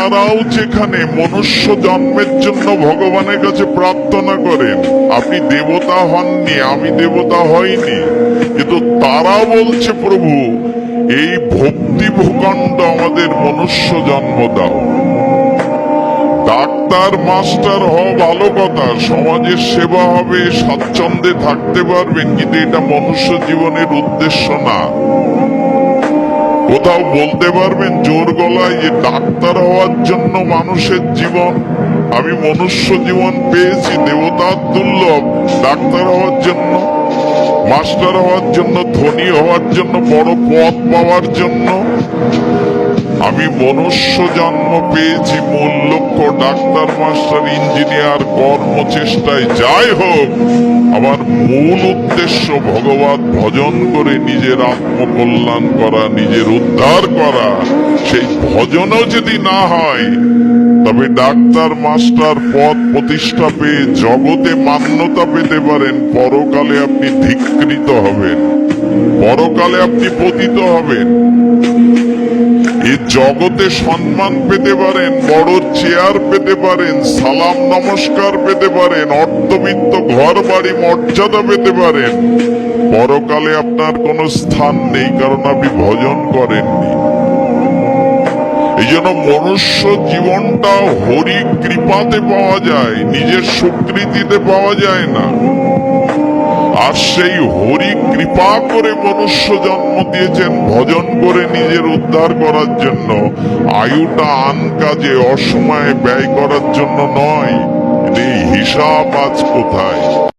দেবতারাও যেখানে মনুষ্য জন্মের জন্য ভগবানের কাছে প্রার্থনা করেন, আপনি দেবতা হননি, আমি দেবতা হইনি, কিন্তু তারা বলছে প্রভু এই ভক্তি ভূখণ্ড আমাদের মনুষ্য জন্ম দাও। ডাক্তার মাস্টার হওয়া ভালো কথা, সমাজের সেবা হবে, স্বাচ্ছন্দ্যে থাকতে পারবেন, কিন্তু এটা মনুষ্য জীবনের উদ্দেশ্য না। কোথাও বলতে পারবেন জোর গলায় যে ডাক্তার হওয়ার জন্য মানুষের জীবন, আমি মনুষ্য জীবন পেয়েছি দেবতার দুর্লভ, ডাক্তার হওয়ার জন্য, মাস্টার হওয়ার জন্য, ধনী হওয়ার জন্য, বড় পদ পাওয়ার জন্য? আমি মনুষ্য জন্ম পেয়েছি মূল লক্ষ্য ডাক্তার, মাস্টার, ইঞ্জিনিয়ার, কর্মচেষ্টায় যাই হোক, আমার মূল উদ্দেশ্য ভগবত ভজন করে নিজের আত্মকল্যাণ করা, নিজের উদ্ধার করা। সেই ভজনও যদি না হয়, তবে ডাক্তার মাস্টার পদ প্রতিষ্ঠা পেয়ে জগতে মান্যতা পেতে পারেন, পরকালে আপনি ধিক্কৃত হবেন, পরকালে আপনি পতিত হবেন। এই জগতে সম্মান পেতে পারেন, বড় চেয়ার পেতে পারেন, সালাম নমস্কার পেতে পারেন, অর্থবিত্ত ঘর বাড়ি মর্যাদা পেতে পারেন, পরকালে আপনার কোনো স্থান নেই, কারণ আপনি ভজন করেননি। এই জন্য মনুষ্য জীবনটা হরি কৃপাতে পাওয়া যায়, নিজের স্বীকৃতিতে পাওয়া যায় না। আর সেই হরি কৃপা করে মনুষ্য জন্ম দিয়েছেন ভজন করে নিজের উদ্ধার করার জন্য, আয়ুটা আন কাজে অসময়ে ব্যয় করার জন্য নয়। এই হিসাব আজ কোথায়?